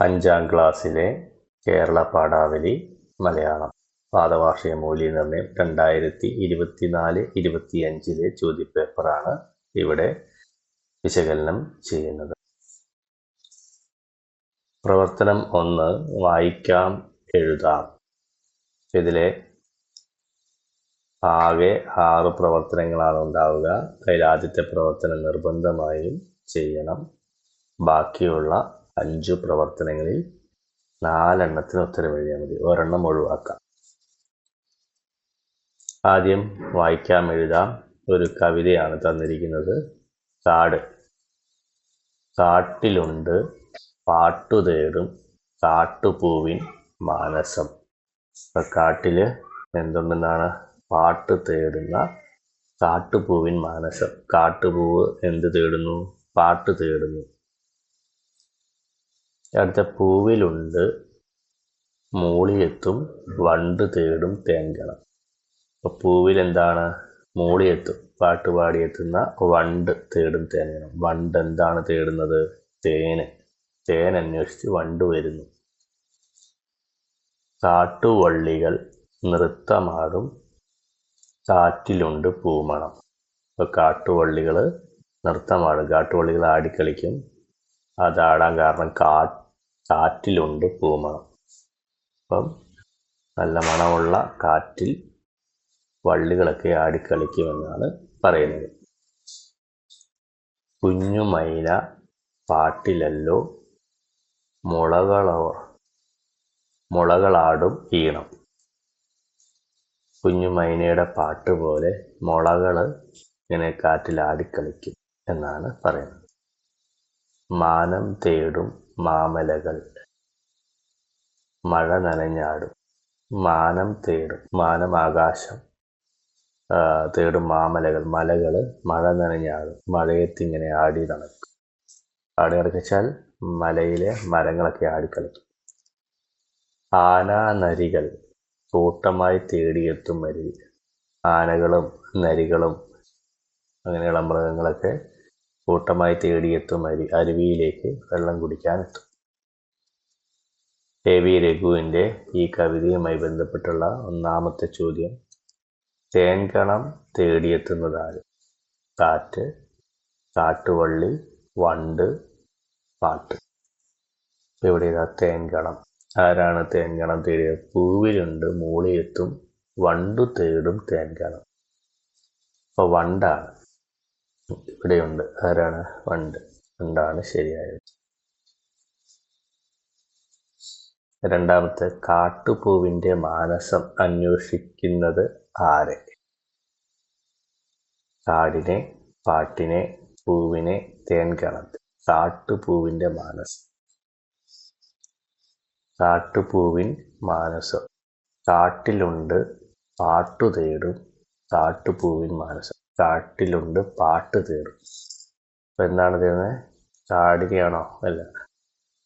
5ാം ക്ലാസ്സിലെ കേരള പാഠാവലി മലയാളം പാദവാർഷിക മൂല്യനിർണ്ണയം 2024-25 ചോദ്യപേപ്പറാണ് ഇവിടെ വിശകലനം ചെയ്യുന്നത്. പ്രവർത്തനം 1 വായിക്കാം എഴുതാം. ഇതിലെ ആകെ 6 പ്രവർത്തനങ്ങളാണ് ഉണ്ടാവുക. അതിൽ ആദ്യത്തെ പ്രവർത്തനം നിർബന്ധമായും ചെയ്യണം. ബാക്കിയുള്ള 5 പ്രവർത്തനങ്ങളിൽ 4 എണ്ണത്തിന് ഉത്തരം എഴുതിയാൽ മതി, ഒരെണ്ണം ഒഴിവാക്കാം. ആദ്യം വായിക്കാം എഴുതാം. ഒരു കവിതയാണ് തന്നിരിക്കുന്നത്. കാട്ടിലുണ്ട് പാട്ടു തേടും കാട്ടുപൂവിൻ മാനസം. കാട്ടില് എന്തുണ്ടെന്നാണ്? പാട്ട് തേടുന്ന കാട്ടുപൂവിൻ മാനസം. കാട്ടുപൂവ് എന്ത് തേടുന്നു? പാട്ട് തേടുന്നു. അടുത്ത പൂവിലുണ്ട് മൂളിയെത്തും വണ്ട് തേടും തേൻകണം. അപ്പോൾ പൂവിൽ എന്താണ്? മൂളിയെത്തും, പാട്ടുപാടിയെത്തുന്ന വണ്ട് തേടും തേൻകണം. വണ്ട് എന്താണ് തേടുന്നത്? തേൻ അന്വേഷിച്ച് വണ്ട് വരുന്നു. കാട്ടുവള്ളികൾ നൃത്തമാടും കാറ്റിലുണ്ട് പൂമണം. അപ്പോൾ കാട്ടുവള്ളികൾ നൃത്തമാടും, കാട്ടുവള്ളികൾ ആടിക്കളിക്കും. അതാടാൻ കാരണം കാറ്റിലുണ്ട് പൂമണം. അപ്പം നല്ല മണമുള്ള കാറ്റിൽ വള്ളികളൊക്കെ ആടിക്കളിക്കുമെന്നാണ് പറയുന്നത്. കുഞ്ഞുമൈന പാട്ടിലല്ലോ മുളകളാടും ഈണം. കുഞ്ഞുമൈനയുടെ പാട്ട് പോലെ മുളകൾ ഇങ്ങനെ കാറ്റിൽ ആടിക്കളിക്കും എന്നാണ് പറയുന്നത്. മാനം തേടും മാമലകൾ മഴ നനഞ്ഞാടും. മാനം തേടും, മാനം ആകാശം, തേടും മാമലകൾ മലകൾ മഴ നനഞ്ഞാടും. മഴയത്തിങ്ങനെ ആടി നടക്കും. ആടി നടക്കിച്ചാൽ മലയിലെ മരങ്ങളൊക്കെ ആടിക്കളിക്കും. ആനാനരികൾ കൂട്ടമായി തേടിയെത്തും അരുവി. ആനകളും നരികളും അങ്ങനെയുള്ള മൃഗങ്ങളൊക്കെ കൂട്ടമായി തേടിയെത്തും അരുവിയിലേക്ക് വെള്ളം കുടിക്കാനെത്തും. എ വി രഘുവിൻ്റെ ഈ കവിതയുമായി ബന്ധപ്പെട്ടുള്ള ഒന്നാമത്തെ ചോദ്യം: തേൻകണം തേടിയെത്തുന്നതാര്? കാറ്റ്, കാട്ടുവള്ളി, വണ്ട്, പാട്ട്. ഇവിടെ ഇതാ തേൻകണം. ആരാണ് തേൻകണം തേടിയത്? പൂവിലുണ്ട് മൂളിയെത്തും വണ്ടു തേടും തേൻകണം. അപ്പോൾ വണ്ടാണ് ഇവിടെയുണ്ട്. ആരാണ്? വണ്ടാണ് ശരിയായത്. രണ്ടാമത്തെ, കാട്ടുപൂവിൻ്റെ മാനസം അന്വേഷിക്കുന്നത് ആരെ? കാടിനെ, പാട്ടിനെ, പൂവിനെ, തേൻകണത്തെ. കാട്ടുപൂവിൻ്റെ മാനസം. കാട്ടുപൂവിൻ മാനസം. കാട്ടിലുണ്ട് പാട്ടു തേടും കാട്ടുപൂവിൻ മാനസം. കാട്ടിലുണ്ട് പാട്ട് തേടും. അപ്പം എന്താണ് തേടുന്നത്? കാടിനെയാണോ? അല്ല,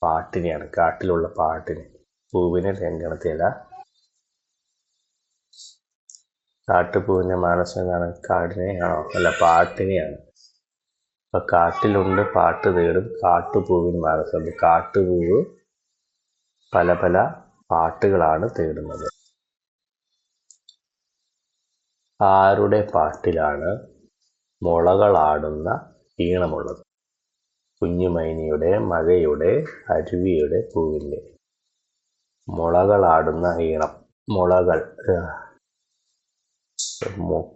പാട്ടിനെയാണ്. കാട്ടിലുള്ള പാട്ടിനെ. പൂവിനെ തേൻകണത്തെയല്ല. കാട്ടുപൂവിൻ്റെ മാനസം എന്താണ്? കാടിനെയാണോ? അല്ല, പാട്ടിനെയാണ്. അപ്പം കാട്ടിലുണ്ട് പാട്ട് തേടും കാട്ടുപൂവിൻ മാനസം. കാട്ടുപൂവ് പല പല പാട്ടുകളാണ് തേടുന്നത്. ആരുടെ പാട്ടിലാണ് മുളകളാടുന്ന ഈണമുള്ളത്? കുഞ്ഞുമൈനയുടെ, മഴയുടെ, അരുവിയുടെ, പൂവിൻ്റെ. മുളകളാടുന്ന ഈണം. മുളകൾ.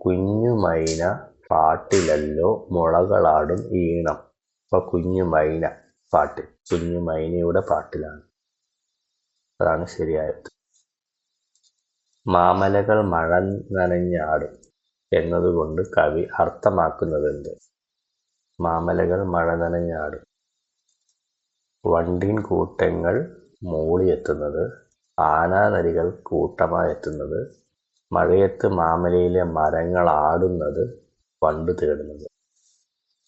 കുഞ്ഞുമൈന പാട്ടിലല്ലോ മുളകളാടും ഈണം. അപ്പോൾ കുഞ്ഞുമൈന പാട്ടിൽ, കുഞ്ഞുമൈനയുടെ പാട്ടിലാണ്. അതാണ് ശരിയായത്. മാമലകൾ മഴ നനഞ്ഞാടും എന്നതുകൊണ്ട് കവി അർത്ഥമാക്കുന്നത് എന്ത്? മാമലകൾ മഴ നനഞ്ഞാടും. വണ്ടിൻ കൂട്ടങ്ങൾ മൂളിയെത്തുന്നത്, ആനാനരികൾ കൂട്ടമായി എത്തുന്നത്, മഴയത്ത് മാമലയിലെ മരങ്ങൾ ആടുന്നത്, വണ്ട് തേടുന്നത്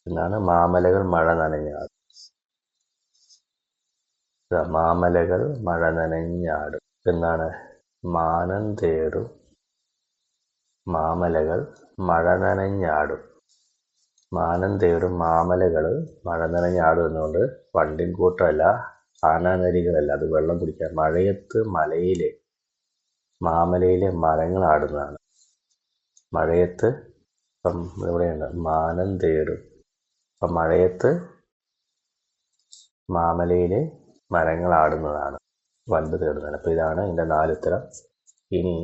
എന്നാണ് മാമലകൾ മഴ നനഞ്ഞാടും. മാമലകൾ മഴ നനഞ്ഞാടും എന്നാണ്. മാനം തേടും മാമലകൾ മഴ നനഞ്ഞാടും. മാനം തേടും മാമലകൾ മഴ നനഞ്ഞാടും എന്നുകൊണ്ട് വണ്ടിൻ കൂട്ടമല്ല, ആനാനരികളല്ല, അത് വെള്ളം കുടിക്കാൻ. മഴയത്ത് മലയിലെ മാമലയിലെ മരങ്ങൾ ആടുന്നതാണ്. മഴയത്ത് ഇപ്പം ഇവിടെയുണ്ട് മാനം തേടും. അപ്പം മഴയത്ത് മാമലയിലെ മരങ്ങൾ ആടുന്നതാണ് വണ്ട് തേടുന്നതാണ്. അപ്പം ഇതാണ് ഇതിൻ്റെ 4 ഉത്തരം. ഇനി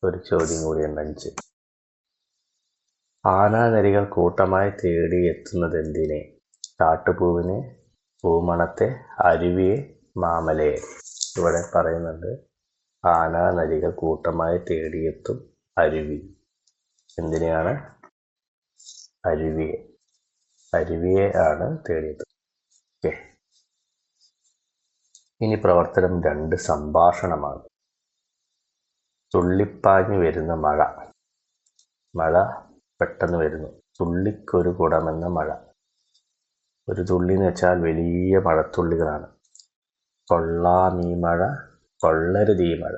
ഒരു ചോദ്യം കൂടിയുണ്ട് 5. ആനാനരികൾ കൂട്ടമായി തേടി എത്തുന്നത് എന്തിനെ? കാട്ടുപൂവിനെ, പൂമണത്തെ, അരുവിയെ, മാമലയെ. ഇവിടെ പറയുന്നുണ്ട് ആനാനരികൾ കൂട്ടമായി തേടിയെത്തും അരുവി. എന്തിനെയാണ്? അരുവിയെ. അരുവിയെ ആണ് തേടിയെത്തും. ഓക്കെ. ഇനി പ്രവർത്തനം 2 സംഭാഷണമാണ്. തുള്ളിപ്പാഞ്ഞു വരുന്ന മഴ. മഴ പെട്ടെന്ന് വരുന്നു. തുള്ളിക്കൊരു കുടമെന്ന മഴ. ഒരു തുള്ളി എന്ന് വെച്ചാൽ വലിയ മഴത്തുള്ളികളാണ്. കൊള്ളാം ഈ മഴ, കൊള്ളരുത് ഈ മഴ.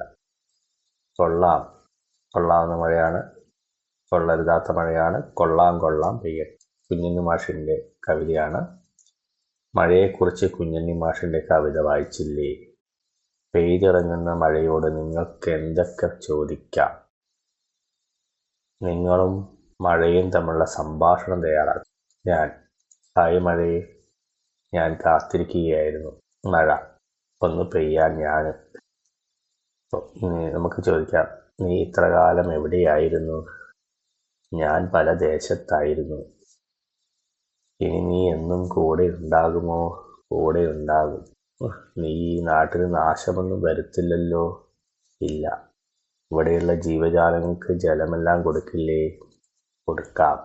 കൊള്ളാവുന്ന മഴയാണ്, കൊള്ളരുതാത്ത മഴയാണ്. കൊള്ളാം പെയ്യട്ടെ. കുഞ്ഞുണ്ണി മാഷിൻ്റെ കവിതയാണ്. മഴയെക്കുറിച്ച് കുഞ്ഞുണ്ണി മാഷിൻ്റെ കവിത വായിച്ചില്ലേ? പെയ്തിറങ്ങുന്ന മഴയോട് നിങ്ങൾക്ക് എന്തൊക്കെ ചോദിക്കാം? നിങ്ങളും മഴയും തമ്മിലുള്ള സംഭാഷണം തയ്യാറാക്കും. ഹായ് മഴയെ, ഞാൻ കാത്തിരിക്കുകയായിരുന്നു. മഴ ഒന്ന് പെയ്യാൻ ഞാൻ. നമുക്ക് ചോദിക്കാം, നീ ഇത്ര കാലം എവിടെയായിരുന്നു? ഞാൻ പല ദേശത്തായിരുന്നു. ഇനി നീ എന്നും കൂടെ ഉണ്ടാകുമോ? കൂടെ ഉണ്ടാകും. നീ ഈ നാട്ടിന് നാശമൊന്നും വരുത്തില്ലല്ലോ? ഇല്ല. ഇവിടെയുള്ള ജീവജാലങ്ങൾക്ക് ജലമെല്ലാം കൊടുക്കില്ലേ? കൊടുക്കാം.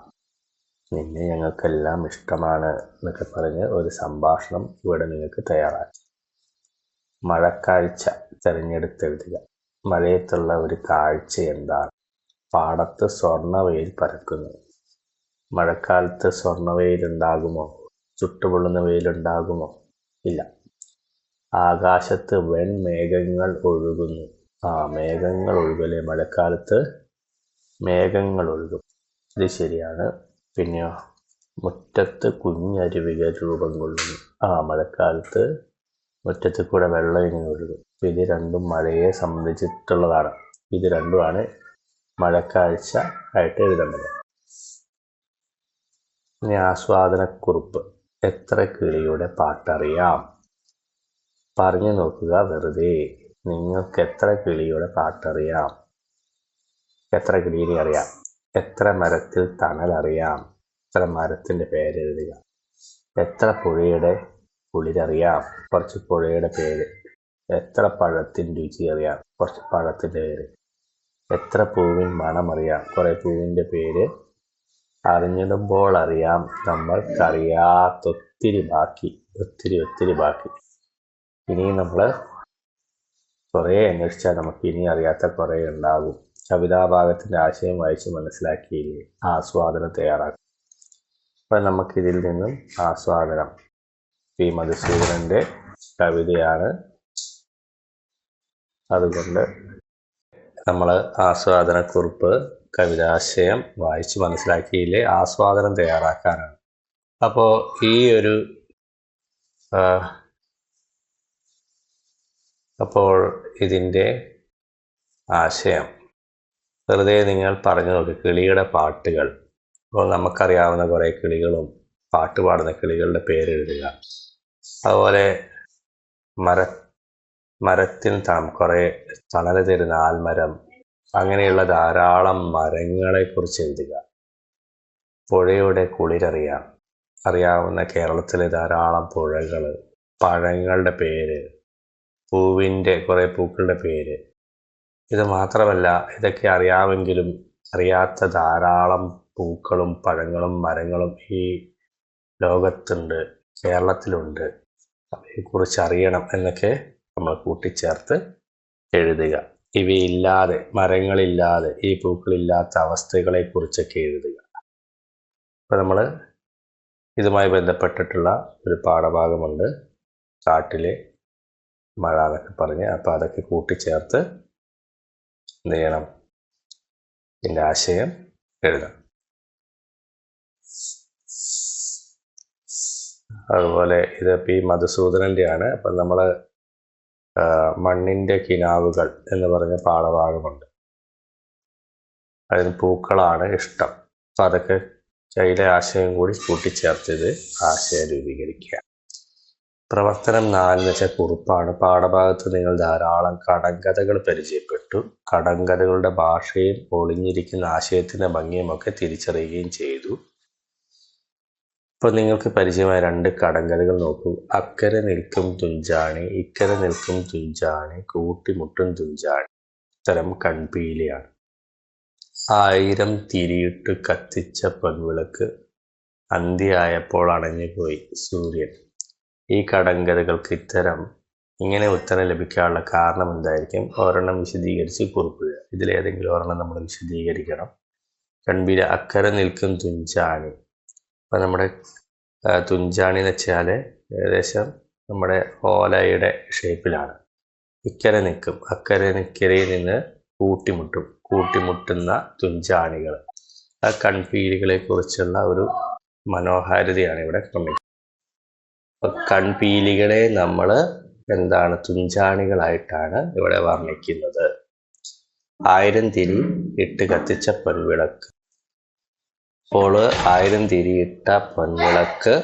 നിന്നെ ഞങ്ങൾക്കെല്ലാം ഇഷ്ടമാണ് എന്നൊക്കെ പറഞ്ഞ് ഒരു സംഭാഷണം ഇവിടെ നിങ്ങൾക്ക് തയ്യാറാക്കാം. മഴക്കാഴ്ച തിരഞ്ഞെടുത്തെഴുതുക. മഴയത്തുള്ള ഒരു കാഴ്ച എന്താണ്? പാടത്ത് സ്വർണ്ണവെയിൽ പരക്കുന്നു. മഴക്കാലത്ത് സ്വർണ്ണവെയിലുണ്ടാകുമോ? ചുട്ടുപൊള്ളുന്ന വെയിലുണ്ടാകുമോ? ഇല്ല. ആകാശത്ത് വെൺമേഘങ്ങൾ ഒഴുകുന്നു. മേഘങ്ങൾ ഒഴുകല്ലേ? മഴക്കാലത്ത് മേഘങ്ങൾ ഒഴുകും. ഇത് ശരിയാണ്. പിന്നെയോ, മുറ്റത്ത് കുഞ്ഞരുവികൾ രൂപം കൊള്ളുന്നു. മഴക്കാലത്ത് മുറ്റത്ത് കൂടെ വെള്ളം ഇങ്ങനെ ഒഴുകും. ഇത് രണ്ടും മഴയെ സംബന്ധിച്ചിട്ടുള്ളതാണ്. ഇത് രണ്ടുമാണ് മഴക്കാഴ്ച ആയിട്ട് എഴുതേണ്ടത്. ഇനി ആസ്വാദനക്കുറിപ്പ്. എത്ര കിളിയുടെ പാട്ടറിയാം? പറഞ്ഞു നോക്കുക വെറുതെ. നിങ്ങൾക്ക് എത്ര കിളിയുടെ പാട്ടറിയാം? എത്ര കിളിയെ അറിയാം? എത്ര മരത്തിൽ തണലറിയാം? എത്ര മരത്തിൻ്റെ പേരെഴുതുക. എത്ര പുഴയുടെ കുളിരറിയാം? കുറച്ച് പുഴയുടെ പേര്. എത്ര പഴത്തിൻ്റെ രുചി അറിയാം? കുറച്ച് പഴത്തിൻ്റെ പേര്. എത്ര പൂവിൻ മണമറിയാം? കുറേ പൂവിൻ്റെ പേര്. അറിഞ്ഞിടുമ്പോൾ അറിയാം നമ്മൾക്കറിയാത്തൊത്തിരി ബാക്കി. ഒത്തിരി ബാക്കി. ഇനിയും നമ്മൾ കുറേ അന്വേഷിച്ചാൽ നമുക്ക് ഇനി അറിയാത്ത കുറേ ഉണ്ടാകും. കവിതാഭാഗത്തിൻ്റെ ആശയം വായിച്ച് മനസ്സിലാക്കിയില്ലേ? ആസ്വാദനം തയ്യാറാക്കും. അപ്പം നമുക്കിതിൽ നിന്നും ആസ്വാദനം, പി മധുസൂദനൻ്റെ കവിതയാണ്. അതുകൊണ്ട് നമ്മൾ ആസ്വാദനക്കുറിപ്പ്, കവിതാശയം വായിച്ച് മനസ്സിലാക്കിയില്ലേ? ആസ്വാദനം തയ്യാറാക്കാനാണ്. അപ്പോൾ അപ്പോൾ ഇതിൻ്റെ ആശയം വെറുതെ നിങ്ങൾ പറഞ്ഞു നോക്ക്. കിളിയുടെ പാട്ടുകൾ. അപ്പോൾ നമുക്കറിയാവുന്ന കുറേ കിളികളും പാട്ട് പാടുന്ന കിളികളുടെ പേരെഴുതുക. അതുപോലെ മരത്തിൽ കുറേ തണൽ തരുന്ന ആൽമരം, അങ്ങനെയുള്ള ധാരാളം മരങ്ങളെക്കുറിച്ച് എഴുതുക. പുഴയുടെ അറിയാവുന്ന കേരളത്തിലെ ധാരാളം പുഴകൾ, പഴങ്ങളുടെ പേര്, കുറേ പൂക്കളുടെ പേര്. ഇത് മാത്രമല്ല, ഇതൊക്കെ അറിയാമെങ്കിലും അറിയാത്ത ധാരാളം പൂക്കളും പഴങ്ങളും മരങ്ങളും ഈ ലോകത്തുണ്ട്, കേരളത്തിലുണ്ട്. അവയെക്കുറിച്ച് അറിയണം എന്നൊക്കെ നമ്മൾ കൂട്ടിച്ചേർത്ത് എഴുതുക. ഇവയില്ലാതെ, മരങ്ങളില്ലാതെ, ഈ പൂക്കളില്ലാത്ത അവസ്ഥകളെക്കുറിച്ചൊക്കെ എഴുതുക. അപ്പോൾ നമ്മൾ ഇതുമായി ബന്ധപ്പെട്ടിട്ടുള്ള ഒരു പാഠഭാഗമുണ്ട്, കാട്ടിലെ മഴ എന്നൊക്കെ പറഞ്ഞ്. അപ്പോൾ അതൊക്കെ കൂട്ടിച്ചേർത്ത് എന്ത് ചെയ്യണം? ഇതിൻ്റെ ആശയം എഴുതണം. അതുപോലെ ഇത് പി മധുസൂദനൻ്റെയാണ്. അപ്പം നമ്മൾ മണ്ണിൻ്റെ കിനാവുകൾ എന്ന് പറഞ്ഞ പാഠഭാഗമുണ്ട്. അതിന് പൂക്കളാണ് ഇഷ്ടം. അപ്പം അതൊക്കെ അതിലെ ആശയം കൂടി കൂട്ടിച്ചേർത്തത് ആശയം രൂപീകരിക്കുക. പ്രവർത്തനം 4 എന്ന് വെച്ചാൽ കുറിപ്പാണ്. പാഠഭാഗത്ത് നിങ്ങൾ ധാരാളം കടങ്കഥകൾ പരിചയപ്പെട്ടു. കടങ്കഥകളുടെ ഭാഷയും ഒളിഞ്ഞിരിക്കുന്ന ആശയത്തിൻ്റെ ഭംഗിയുമൊക്കെ തിരിച്ചറിയുകയും ചെയ്തു. ഇപ്പോൾ നിങ്ങൾക്ക് പരിചയമായ 2 കടങ്കഥകൾ നോക്കൂ. അക്കരെ നിൽക്കും തുഞ്ചാണി, ഇക്കരെ നിൽക്കും തുഞ്ചാണി, കൂട്ടിമുട്ടും തുഞ്ചാണി. ഉത്തരം കൺപീലിയാണ്. 1000 തിരിയിട്ട് കത്തിച്ച പൊൻവിളക്ക്, അന്തിയായപ്പോൾ അണഞ്ഞുപോയി സൂര്യൻ. ഈ കടങ്കഥകൾക്ക് ഇങ്ങനെ ഉത്തരം ലഭിക്കാനുള്ള കാരണം എന്തായിരിക്കും? ഒരെണ്ണം വിശദീകരിച്ച് കുറിപ്പിടുക. ഇതിലേതെങ്കിലും ഒരെണ്ണം നമ്മൾ വിശദീകരിക്കണം. കൺപീലി. അക്കരെ നിൽക്കും തുഞ്ചാണി. അപ്പം നമ്മുടെ തുഞ്ചാണി എന്ന് വെച്ചാൽ ഏകദേശം നമ്മുടെ ഓലയുടെ ഷേപ്പിലാണ്. ഇക്കരെ നിൽക്കും, ഇക്കരയിൽ നിന്ന് കൂട്ടിമുട്ടുന്ന തുഞ്ചാണികൾ. ആ കൺപീലികളെ കുറിച്ചുള്ള ഒരു മനോഹാരിതയാണ് ഇവിടെ ക്രമിക്കുന്നത്. അപ്പം കൺപീലികളെ നമ്മൾ തുഞ്ചാണികളായിട്ടാണ് ഇവിടെ വർണ്ണിക്കുന്നത്. 1000 തിരി ഇട്ട് കത്തിച്ച പൊൻവിളക്ക്. അപ്പോൾ 1000 തിരിയിട്ട പൊൻവിളക്ക്,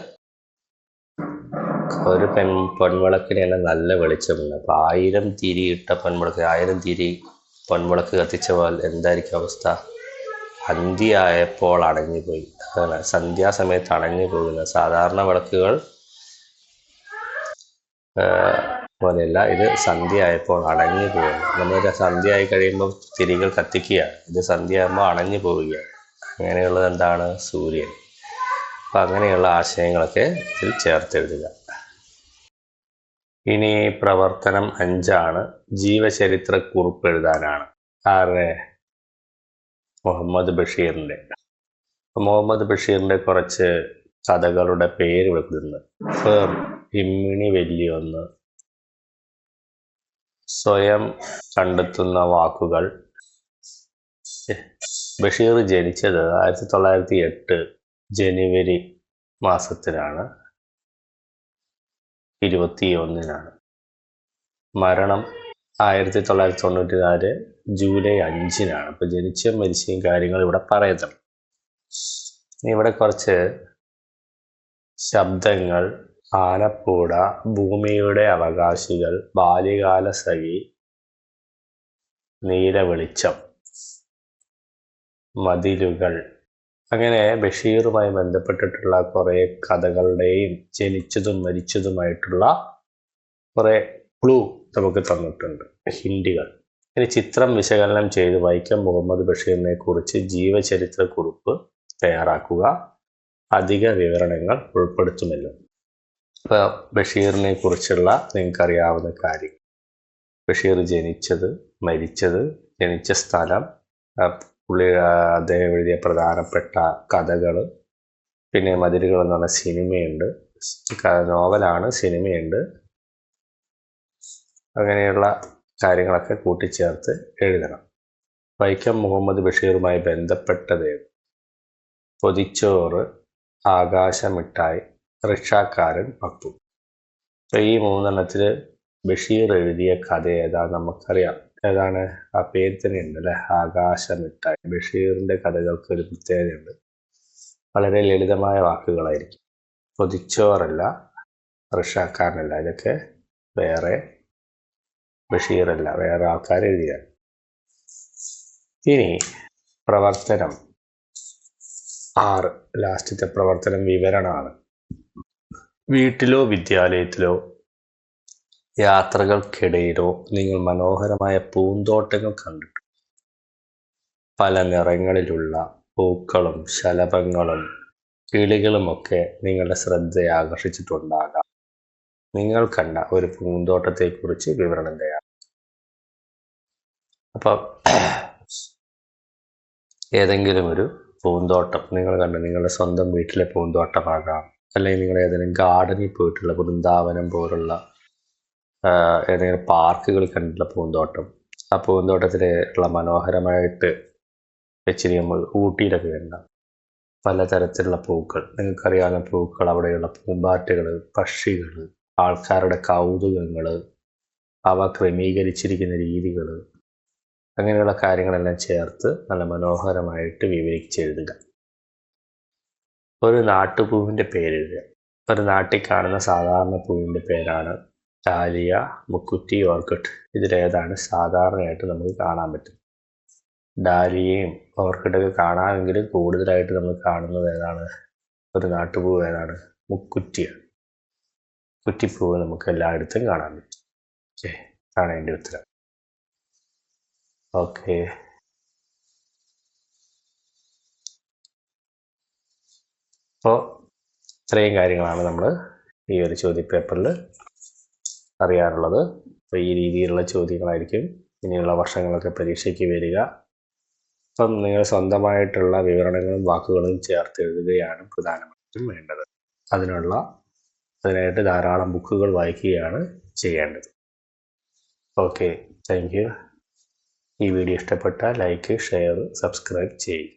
ഒരു പൊൻവിളക്കിന് നല്ല വെളിച്ചമുണ്ട്. അപ്പോൾ 1000 തിരിയിട്ട പൊൻവിളക്ക്, 1000 തിരി പൊൻവിളക്ക് കത്തിച്ചപ്പോൾ എന്തായിരിക്കും അവസ്ഥ? അന്തിയായപ്പോൾ അണഞ്ഞുപോയി. അതാണ് സന്ധ്യാസമയത്ത് അണഞ്ഞു പോകുന്നത്. സാധാരണ വിളക്കുകൾ പോലെയല്ല, ഇത് സന്ധ്യയായപ്പോൾ അണഞ്ഞു പോകുന്നു. നമ്മൾ സന്ധ്യയായി കഴിയുമ്പോൾ തിരികൾ കത്തിക്കുകയാണ്. ഇത് സന്ധ്യയാകുമ്പോൾ അണഞ്ഞു പോവുകയാണ്. അങ്ങനെയുള്ളത് എന്താണ്? സൂര്യൻ. അപ്പം അങ്ങനെയുള്ള ആശയങ്ങളൊക്കെ ഇതിൽ ചേർത്തെഴുതുക. ഇനി പ്രവർത്തനം 5 ജീവചരിത്ര കുറിപ്പ് എഴുതാനാണ്. ആരുടെ? മുഹമ്മദ് ബഷീറിൻ്റെ. മുഹമ്മദ് ബഷീറിൻ്റെ കുറച്ച് കഥകളുടെ പേര് വെക്കുന്നു. ഇമ്മിണി വലിയൊന്ന്, സ്വയം കണ്ടെത്തുന്ന വാക്കുകൾ. ബഷീർ ജനിച്ചത് 1908 ജനുവരി മാസത്തിലാണ്, 21-നാണ്. മരണം 1994 ജൂലൈ 5-നാണ്. അപ്പോൾ ജനിച്ചും മരിച്ചയും കാര്യങ്ങൾ ഇവിടെ പറയുന്നുണ്ട്. ഇവിടെ കുറച്ച് ശബ്ദങ്ങൾ: ആനപ്പൂട, ഭൂമിയുടെ അവകാശികൾ, ബാല്യകാല സഖി, നീലവെളിച്ചം, മതിലുകൾ. അങ്ങനെ ബഷീറുമായി ബന്ധപ്പെട്ടിട്ടുള്ള കുറേ കഥകളുടെയും ജനിച്ചതും മരിച്ചതുമായിട്ടുള്ള കുറേ ക്ലൂ നമുക്ക് തന്നിട്ടുണ്ട്, ഹിൻഡുകൾ. ഇനി ചിത്രം വിശകലനം ചെയ്ത് വൈക്കം മുഹമ്മദ് ബഷീറിനെ കുറിച്ച് ജീവചരിത്ര കുറിപ്പ് തയ്യാറാക്കുക. അധിക വിവരണങ്ങൾ ഉൾപ്പെടുത്തുമല്ലോ. ഇപ്പോൾ ബഷീറിനെ കുറിച്ചുള്ള നിങ്ങൾക്കറിയാവുന്ന കാര്യം: ബഷീർ ജനിച്ചത്, മരിച്ചത്, ജനിച്ച സ്ഥലം, അദ്ദേഹം എഴുതിയ പ്രധാനപ്പെട്ട കഥകൾ, പിന്നെ മതിലുകൾ എന്ന് പറഞ്ഞ സിനിമയുണ്ട്, നോവലാണ്, സിനിമയുണ്ട്. അങ്ങനെയുള്ള കാര്യങ്ങളൊക്കെ കൂട്ടിച്ചേർത്ത് എഴുതണം. വൈക്കം മുഹമ്മദ് ബഷീറുമായി ബന്ധപ്പെട്ടത്: പൊതിച്ചോറ്, ആകാശമിഠായി, റിക്ഷാക്കാരൻ, പപ്പു. അപ്പോൾ ഈ 3 ബഷീർ എഴുതിയ കഥ ഏതാ നമുക്കറിയാം. ഏതാണ്? ആ പേര് തന്നെ ഉണ്ട് അല്ലേ, ആകാശമിഠായി. ബഷീറിൻ്റെ കഥകൾക്ക് ഒരു പ്രത്യേകതയുണ്ട്, വളരെ ലളിതമായ വാക്കുകളായിരിക്കും. പൊതിച്ചോറല്ല, റിക്ഷാക്കാരനല്ല, ഇതൊക്കെ വേറെ ബഷീറല്ല, വേറെ ആൾക്കാർ എഴുതിയാണ്. ഇനി പ്രവർത്തനം 6, ലാസ്റ്റത്തെ പ്രവർത്തനം വിവരണമാണ്. വീട്ടിലോ വിദ്യാലയത്തിലോ യാത്രകൾക്കിടയിലോ നിങ്ങൾ മനോഹരമായ പൂന്തോട്ടങ്ങൾ കണ്ടിട്ടുണ്ട്. പല നിറങ്ങളിലുള്ള പൂക്കളും ശലഭങ്ങളും കിളികളുമൊക്കെ നിങ്ങളുടെ ശ്രദ്ധയെ ആകർഷിച്ചിട്ടുണ്ടാകാം. നിങ്ങൾ കണ്ട ഒരു പൂന്തോട്ടത്തെക്കുറിച്ച് വിവരണം തയ്യാറാക്കുക. അപ്പം ഏതെങ്കിലും ഒരു പൂന്തോട്ടം നിങ്ങൾ കണ്ട, നിങ്ങളുടെ സ്വന്തം വീട്ടിലെ പൂന്തോട്ടമാകാം, അല്ലെങ്കിൽ നിങ്ങൾ ഏതെങ്കിലും ഗാർഡനിൽ പോയിട്ടുള്ള, വൃന്ദാവനം പോലുള്ള ഏതെങ്കിലും പാർക്കുകൾ കണ്ടിട്ടുള്ള പൂന്തോട്ടം. ആ പൂന്തോട്ടത്തിലുള്ള മനോഹരമായിട്ട് വെച്ചിരിക്കുമ്പോൾ ഊട്ടിയിലൊക്കെ ഉണ്ടാകും. പലതരത്തിലുള്ള പൂക്കൾ, നിങ്ങൾക്കറിയാവുന്ന പൂക്കൾ, അവിടെയുള്ള പൂമ്പാറ്റകൾ, പക്ഷികൾ, ആൾക്കാരുടെ കൗതുകങ്ങൾ, അവ ക്രമീകരിച്ചിരിക്കുന്ന രീതികൾ, അങ്ങനെയുള്ള കാര്യങ്ങളെല്ലാം ചേർത്ത് നല്ല മനോഹരമായിട്ട് വിവരിച്ചെഴുതുക. ഒരു നാട്ടുപൂവിൻ്റെ പേരെഴുതുക. ഒരു നാട്ടിൽ കാണുന്ന സാധാരണ പൂവിൻ്റെ പേരാണ് ഡാലിയ, മുക്കുറ്റി, ഓർക്കിഡ്. ഇതിലേതാണ് സാധാരണയായിട്ട് നമുക്ക് കാണാൻ പറ്റും? ഡാലിയയും ഓർക്കിഡൊക്കെ കാണാമെങ്കിലും കൂടുതലായിട്ട് നമ്മൾ കാണുന്നത് ഏതാണ്? ഒരു നാട്ടുപൂവ് ഏതാണ്? മുക്കുറ്റിയാണ്. കുറ്റിപ്പൂവ് നമുക്ക് എല്ലായിടത്തും കാണാൻ പറ്റും. ഓക്കെ, അതാണ് എൻ്റെ ഉത്തരം. ഓക്കെ, അപ്പോൾ ഇത്രയും കാര്യങ്ങളാണ് നമ്മൾ ഈ ഒരു ചോദ്യപേപ്പറിൽ അറിയാറുള്ളത്. അപ്പോൾ ഈ രീതിയിലുള്ള ചോദ്യങ്ങളായിരിക്കും ഇനിയുള്ള വർഷങ്ങളൊക്കെ പരീക്ഷയ്ക്ക് വരിക. അപ്പം നിങ്ങൾ സ്വന്തമായിട്ടുള്ള വിവരണങ്ങളും വാക്കുകളും ചേർത്ത് എഴുതുകയാണ് പ്രധാനമായിട്ടും വേണ്ടത്. അതിനായിട്ട് ധാരാളം ബുക്കുകൾ വായിക്കുകയാണ് ചെയ്യേണ്ടത്. Okay, thank you. ഈ വീഡിയോ ഇഷ്ടപ്പെട്ടാൽ ലൈക്ക്, ഷെയർ, സബ്സ്ക്രൈബ് ചെയ്യുക.